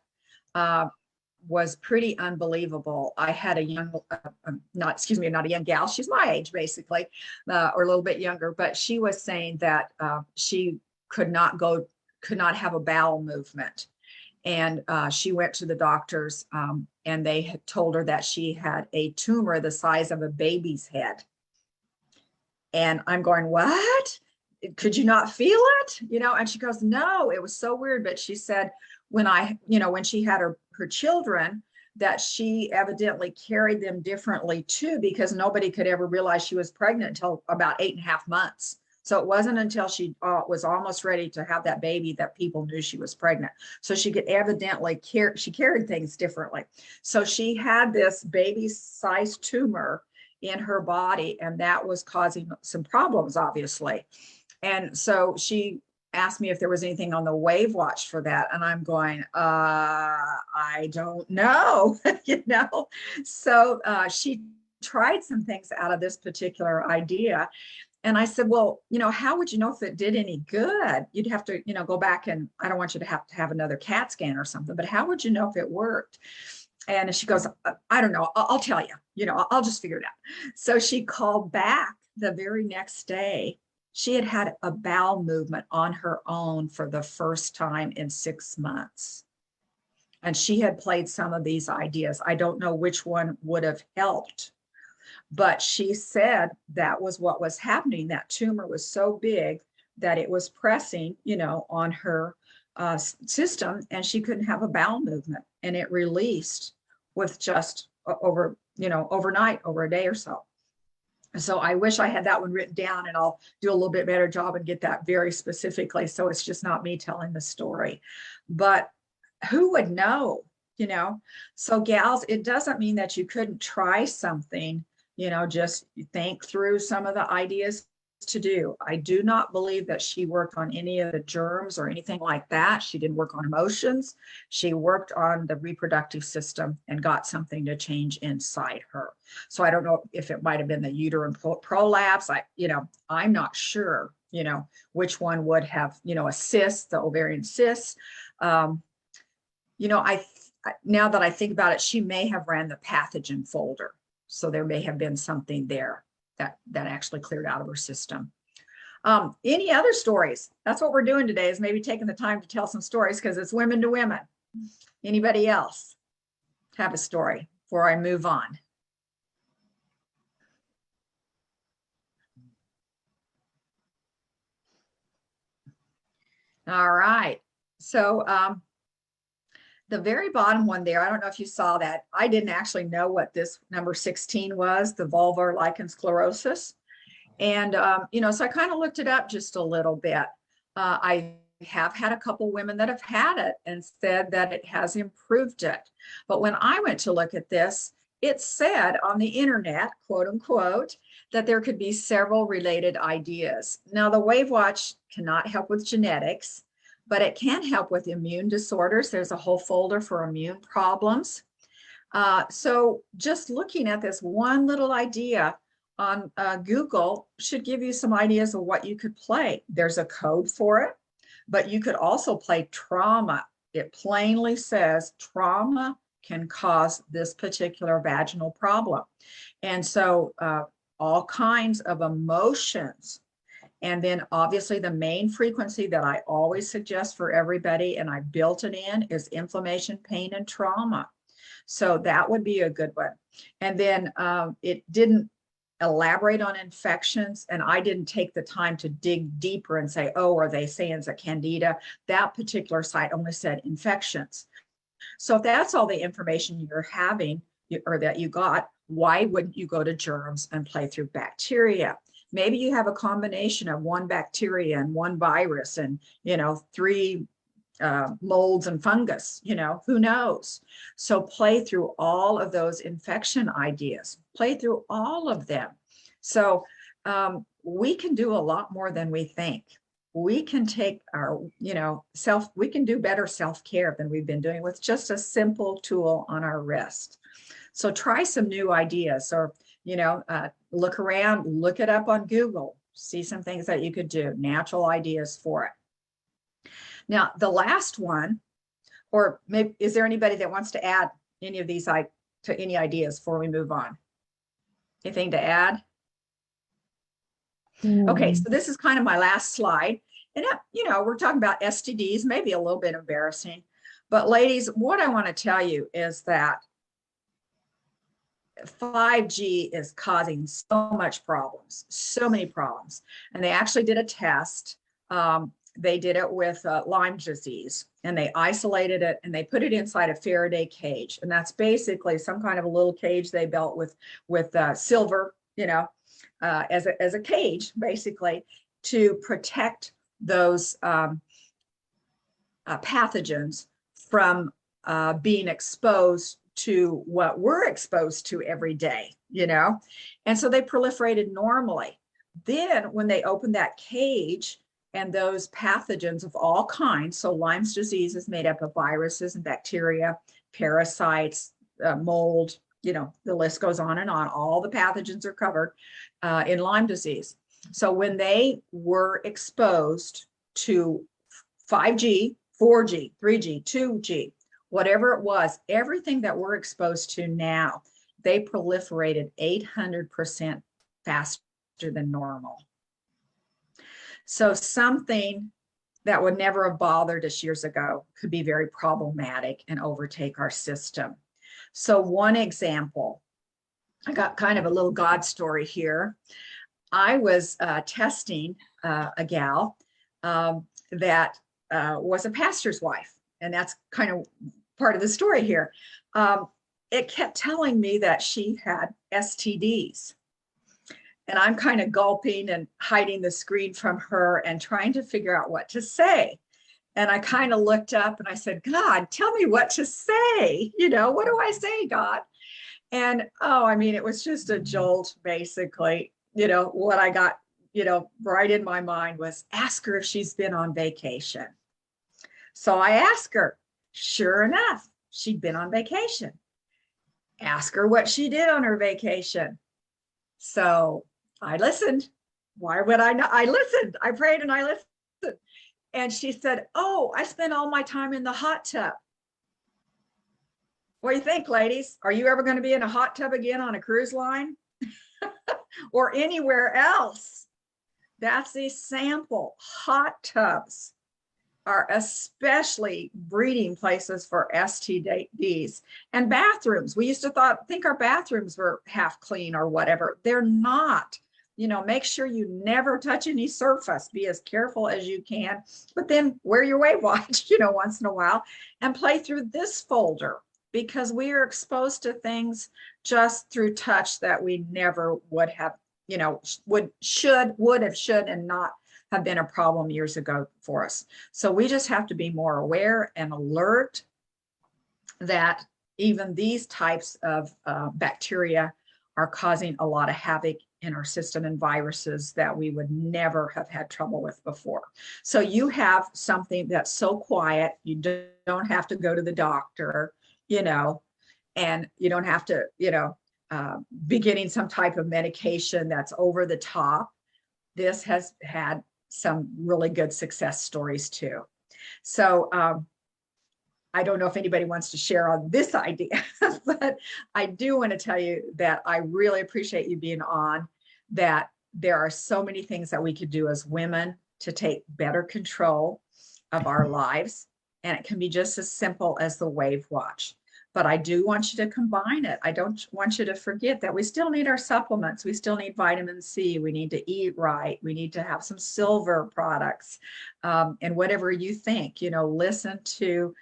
was pretty unbelievable. I had a young, not a young gal, she's my age basically, or a little bit younger, but she was saying that she could not have a bowel movement. And she went to the doctors and they had told her that she had a tumor the size of a baby's head. And I'm going, what? Could you not feel it? And she goes, no, it was so weird. But she said when she had her children, that she evidently carried them differently too, because nobody could ever realize she was pregnant until about 8.5 months. So it wasn't until she was almost ready to have that baby that people knew she was pregnant. So she could evidently she carried things differently. So she had this baby-sized tumor in her body, and that was causing some problems, obviously. And so she asked me if there was anything on the WAVwatch for that. And I'm going, I don't know, So she tried some things out of this particular idea. And I said, well, how would you know if it did any good? You'd have to, go back and I don't want you to have another CAT scan or something, but how would you know if it worked? And she goes, I don't know. I'll tell you, I'll just figure it out. So she called back the very next day. She had had a bowel movement on her own for the first time in 6 months. And she had played some of these ideas. I don't know which one would have helped, but she said that was what was happening. That tumor was so big that it was pressing, on her system, and she couldn't have a bowel movement. And it released with just overnight, over a day or so. So I wish I had that one written down, and I'll do a little bit better job and get that very specifically. So it's just not me telling the story, but who would know, So gals, it doesn't mean that you couldn't try something, just think through some of the ideas to do. I do not believe that she worked on any of the germs or anything like that. She didn't work on emotions. She worked on the reproductive system and got something to change inside her. So I don't know if it might have been the uterine prolapse. I'm not sure, which one would have, a cyst, the ovarian cyst. Now that I think about it, she may have ran the pathogen folder. So there may have been something there that actually cleared out of her system. Any other stories? That's what we're doing today, is maybe taking the time to tell some stories, because it's women to women. Anybody else have a story before I move on? All right. So the very bottom one there, I don't know if you saw that. I didn't actually know what this number 16 was, the vulvar lichen sclerosis. And, so I kind of looked it up just a little bit. I have had a couple women that have had it and said that it has improved it. But when I went to look at this, it said on the internet, quote unquote, that there could be several related ideas. Now, the WAVwatch cannot help with genetics, but it can help with immune disorders. There's a whole folder for immune problems. So just looking at this one little idea on Google should give you some ideas of what you could play. There's a code for it, but you could also play trauma. It plainly says trauma can cause this particular vaginal problem. And so all kinds of emotions. And then obviously the main frequency that I always suggest for everybody, and I built it in, is inflammation, pain, and trauma. So that would be a good one. And then it didn't elaborate on infections, and I didn't take the time to dig deeper and say, oh, are they saying it's a candida? That particular site only said infections. So if that's all the information you're having or that you got, why wouldn't you go to germs and play through bacteria? Maybe you have a combination of one bacteria and one virus and, you know, 3 molds and fungus, you know, who knows? So play through all of those infection ideas, play through all of them. So we can do a lot more than we think. We can take our, you know, we can do better self-care than we've been doing with just a simple tool on our wrist. So try some new ideas, or, you know, look around, look it up on Google, see some things that you could do, natural ideas for it. Now, the last one, or maybe, is there anybody that wants to add any of these to any ideas before we move on? Anything to add? Okay, so this is kind of my last slide. And, you know, we're talking about STDs, maybe a little bit embarrassing. But ladies, what I want to tell you is that 5G is causing so much problems, so many problems. And they actually did a test. They did it with Lyme disease, and they isolated it and they put it inside a Faraday cage. And that's basically some kind of a little cage they built with silver, you know, as a cage, basically, to protect those pathogens from being exposed to what we're exposed to every day, you know. And so they proliferated normally. Then when they opened that cage, and those pathogens of all kinds, so Lyme's disease is made up of viruses and bacteria, parasites, mold, you know, the list goes on and on. All the pathogens are covered in Lyme disease. So when they were exposed to 5G, 4G, 3G, 2G, whatever it was, everything that we're exposed to now, they proliferated 800% faster than normal. So something that would never have bothered us years ago could be very problematic and overtake our system. So one example, I got kind of a little God story here. I was testing a gal that was a pastor's wife, and that's kind of part of the story here. It kept telling me that she had STDs. And I'm kind of gulping and hiding the screen from her and trying to figure out what to say. And I kind of looked up and I said, God, tell me what to say. You know, what do I say, God? And, oh, I mean, it was just a jolt, basically. You know, what I got, you know, right in my mind was ask her if she's been on vacation. So I asked her. Sure enough, she'd been on vacation. Ask her what she did on her vacation. So I listened. Why would I not? I listened. I prayed and I listened. And she said, oh, I spent all my time in the hot tub. What do you think, ladies? Are you ever going to be in a hot tub again on a cruise line or anywhere else? That's a sample. Hot tubs are especially breeding places for STDs. And bathrooms. We used to think our bathrooms were half clean or whatever. They're not. You know, make sure you never touch any surface. Be as careful as you can. But then wear your WAVwatch, you know, once in a while, and play through this folder, because we are exposed to things just through touch that we never would have, you know, would have, should, and not have been a problem years ago for us. So we just have to be more aware and alert that even these types of bacteria are causing a lot of havoc in our system, and viruses that we would never have had trouble with before. So you have something that's so quiet, you don't have to go to the doctor, you know, and you don't have to, you know, be getting some type of medication that's over the top. This has had some really good success stories too. So I don't know if anybody wants to share on this idea, but I do want to tell you that I really appreciate you being on, that there are so many things that we could do as women to take better control of our lives. And it can be just as simple as the WAVwatch. but I do want you to combine it. I don't want you to forget that we still need our supplements. We still need vitamin C. We need to eat right. We need to have some silver products, and whatever you think, listen to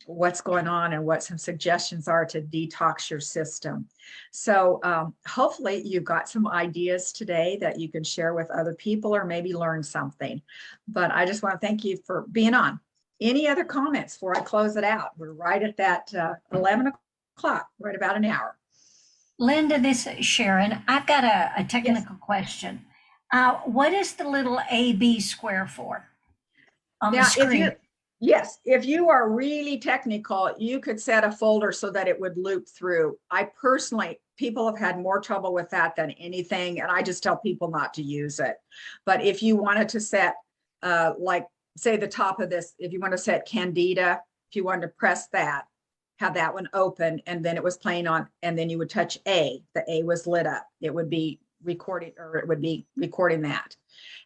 what's going on and what some suggestions are to detox your system. So hopefully you've got some ideas today that you can share with other people or maybe learn something. But I just want to thank you for being on. Any other comments before I close it out? We're right at that 11 o'clock, right about an hour. Linda, this is Sharon. I've got a technical question. What is the little AB square for on the screen? Yes, if you are really technical, you could set a folder so that it would loop through. People have had more trouble with that than anything, and I just tell people not to use it. But if you wanted to set, like, say the top of this, if you want to set Candida, if you wanted to press that, have that one open, and then it was playing on, and then you would touch A, the A was lit up. It would be recording, or it would be recording that.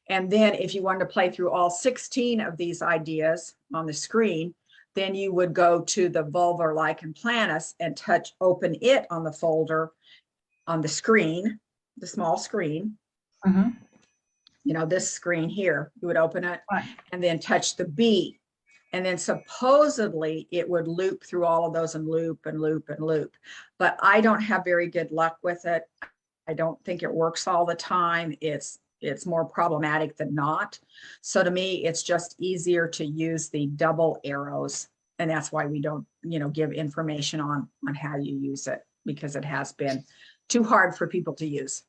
And then if you wanted to play through all 16 of these ideas on the screen, then you would go to the vulvar lichen planus and open it on the folder on the screen, the small screen. Mm-hmm. This screen here, you would open it, right, and then touch the B. And then supposedly it would loop through all of those and loop and loop and loop. But I don't have very good luck with it. I don't think it works all the time. It's more problematic than not. So to me, it's just easier to use the double arrows. And that's why we don't, give information on how you use it, because it has been too hard for people to use.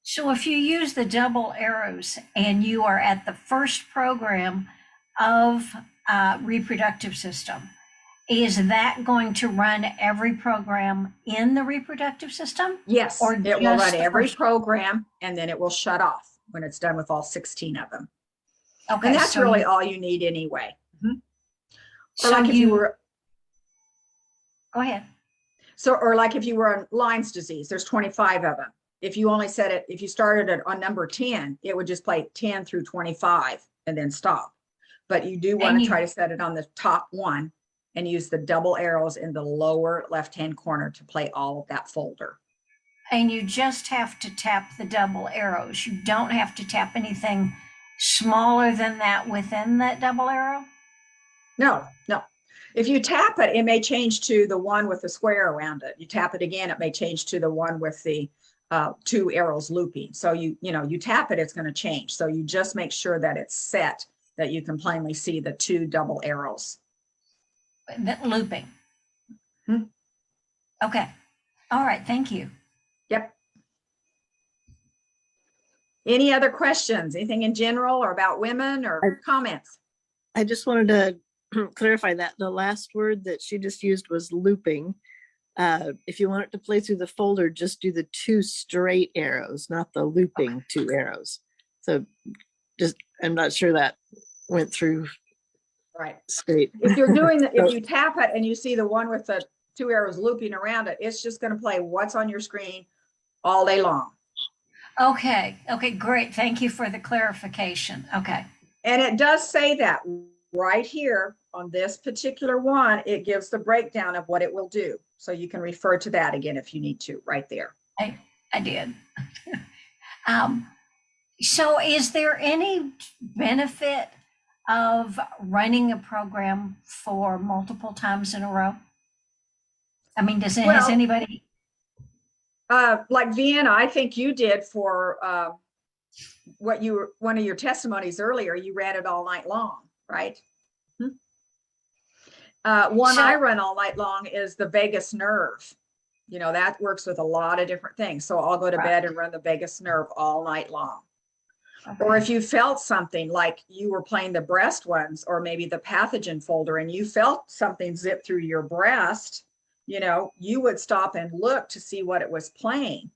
So if you use the double arrows and you are at the first program of reproductive system, is that going to run every program in the reproductive system? Yes, or it will run every first program, and then it will shut off when it's done with all 16 of them. Okay, and that's so really all you need anyway. Or so like if you were, go ahead. or like if you were on Lyme's disease, there's 25 of them. If you only set it, if you started it on number 10, it would just play 10 through 25 and then stop. But you do want to try to set it on the top one and use the double arrows in the lower left-hand corner to play all of that folder. And you just have to tap the double arrows. You don't have to tap anything smaller than that within that double arrow? No. If you tap it, it may change to the one with the square around it. You tap it again, it may change to the one with the 2 arrows looping. So you tap it, it's going to change. So you just make sure that it's set, that you can plainly see the 2 double arrows. Looping. Okay. All right. Thank you. Yep. Any other questions? Anything in general or about women or comments? I just wanted to clarify that the last word that she just used was looping. If you want it to play through the folder, just do the 2 straight arrows, not the looping 2 arrows. So I'm not sure that went through right straight. If you're doing if you tap it and you see the one with the 2 arrows looping around it, it's just going to play what's on your screen all day long. Okay, great. Thank you for the clarification. Okay. And it does say that right here on this particular one, it gives the breakdown of what it will do. So you can refer to that again if you need to, right there. I did. So is there any benefit of running a program for multiple times in a row? I mean, has anybody? Like Vienna, I think you did for one of your testimonies earlier, you ran it all night long, right? I run all night long is the vagus nerve. That works with a lot of different things. So I'll go to bed and run the vagus nerve all night long. Okay. Or if you felt something like you were playing the breast ones, or maybe the pathogen folder, and you felt something zip through your breast, you would stop and look to see what it was playing.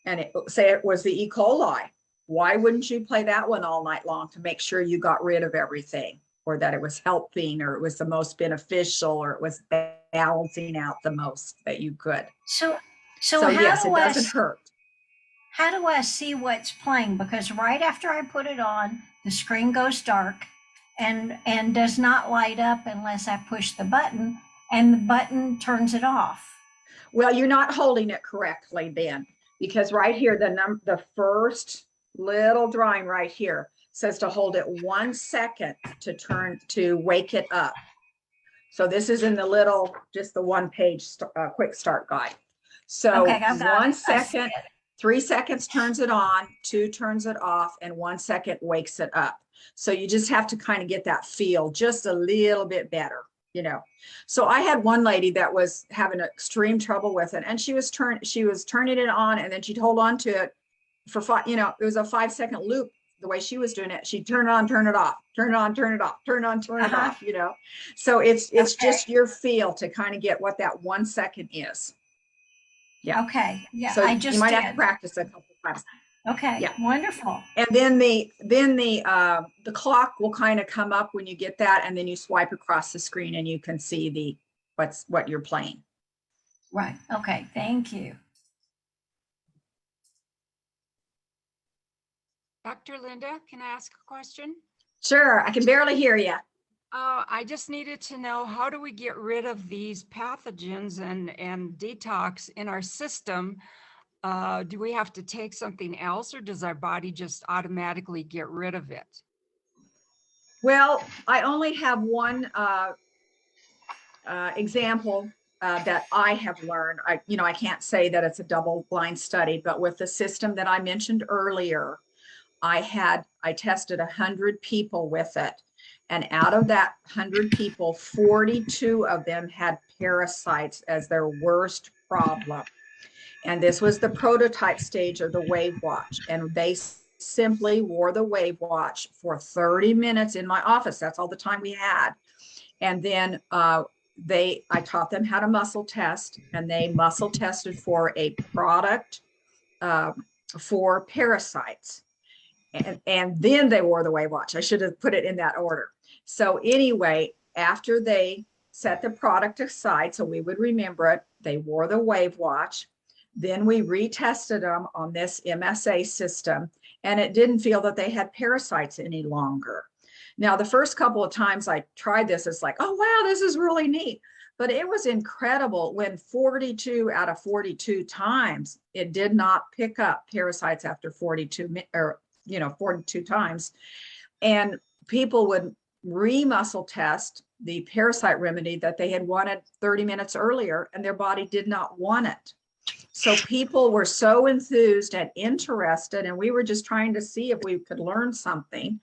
And say it was the E. coli. Why wouldn't you play that one all night long to make sure you got rid of everything, or that it was helping, or it was the most beneficial, or it was balancing out the most that you could? So yes, it doesn't hurt. How do I see what's playing? Because right after I put it on, the screen goes dark and does not light up unless I push the button. and the button turns it off. Well, you're not holding it correctly then, because right here, the first little drawing right here says to hold it 1 second to wake it up. So this is in the little, just the 1-page quick start guide. So Okay, I've got 1 it. I see second, it. 3 seconds turns it on, 2 turns it off, and 1 second wakes it up. So you just have to kind of get that feel just a little bit better, you know. So I had one lady that was having extreme trouble with it, and she was turning it on, and then she'd hold on to it for it was a 5-second loop. The way she was doing it, she'd turn it on, turn it off, turn it on, turn it off, turn it on, turn it off, you know. So it's Okay. just your feel to kind of get what that 1 second is. Yeah. Okay. Yeah, So I you just might did. have to practice a couple of times. Okay. Yeah. Wonderful. And then the clock will kind of come up when you get that, and then you swipe across the screen and you can see what you're playing. Right. Okay. Thank you. Dr. Linda, can I ask a question? Sure, I can barely hear you. I just needed to know, how do we get rid of these pathogens and detox in our system? Do we have to take something else, or does our body just automatically get rid of it? Well, I only have one example that I have learned. I can't say that it's a double-blind study, but with the system that I mentioned earlier, I tested 100 people with it. And out of that 100 people, 42 of them had parasites as their worst problem. And this was the prototype stage of the WAVwatch. And they simply wore the WAVwatch for 30 minutes in my office. That's all the time we had. And then I taught them how to muscle test, and they muscle tested for a product for parasites. And then they wore the WAVwatch. I should have put it in that order. So anyway, after they set the product aside so we would remember it, they wore the WAVwatch. Then we retested them on this MSA system, and it didn't feel that they had parasites any longer. Now, the first couple of times I tried this, it's like, oh, wow, this is really neat. But it was incredible when 42 out of 42 times, it did not pick up parasites after 42 times. And people would re-muscle test the parasite remedy that they had wanted 30 minutes earlier, and their body did not want it. So people were so enthused and interested, and we were just trying to see if we could learn something.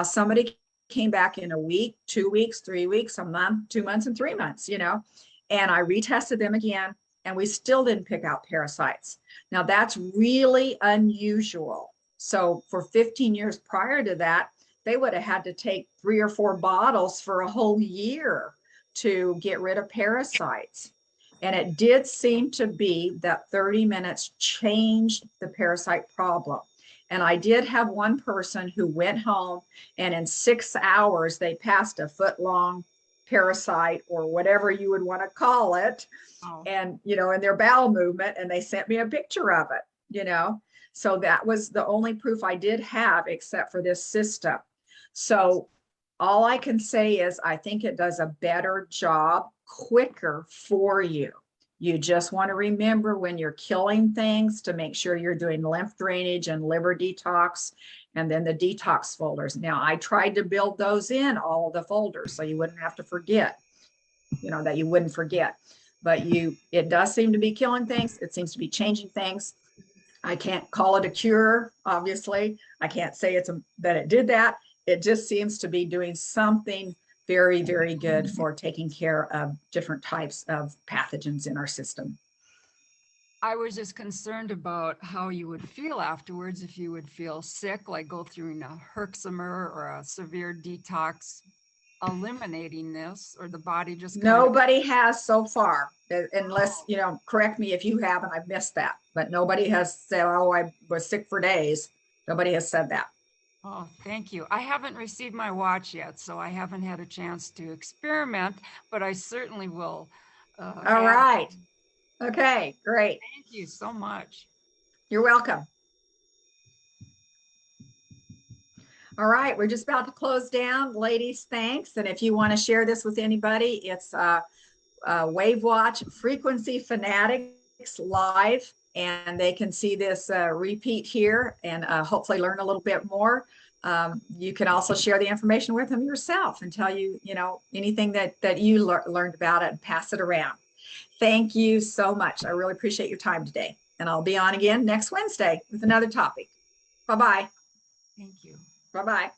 Somebody came back in a week, 2 weeks, 3 weeks, a month, 2 months, and 3 months, and I retested them again, and we still didn't pick out parasites. Now that's really unusual. So for 15 years prior to that, they would have had to take 3 or 4 bottles for a whole year to get rid of parasites. And it did seem to be that 30 minutes changed the parasite problem. And I did have one person who went home, and in 6 hours, they passed a foot-long parasite, or whatever you would want to call it, and, in their bowel movement, and they sent me a picture of it, So that was the only proof I did have, except for this system. So all I can say is I think it does a better job, quicker for you. You just want to remember when you're killing things to make sure you're doing lymph drainage and liver detox, and then the detox folders. Now, I tried to build those in all of the folders so you wouldn't have to forget, that you wouldn't forget. But it does seem to be killing things. It seems to be changing things. I can't call it a cure, obviously. I can't say that it did that. It just seems to be doing something very, very good for taking care of different types of pathogens in our system. I was just concerned about how you would feel afterwards, if you would feel sick, like go through a Herxheimer or a severe detox, eliminating this, or the body just nobody has so far, unless correct me if you have and I've missed that, but nobody has said, oh, I was sick for days. Nobody has said that. Oh, thank you. I haven't received my watch yet, so I haven't had a chance to experiment, but I certainly will. All right. Okay, great. Thank you so much. You're welcome. All right, we're just about to close down. Ladies, thanks. And if you want to share this with anybody, it's WAVwatch Frequency Fanatics live, and they can see this repeat here and hopefully learn a little bit more. You can also share the information with them yourself and tell you, anything that you learned about it and pass it around. Thank you so much. I really appreciate your time today. And I'll be on again next Wednesday with another topic. Bye-bye. Thank you. Bye-bye.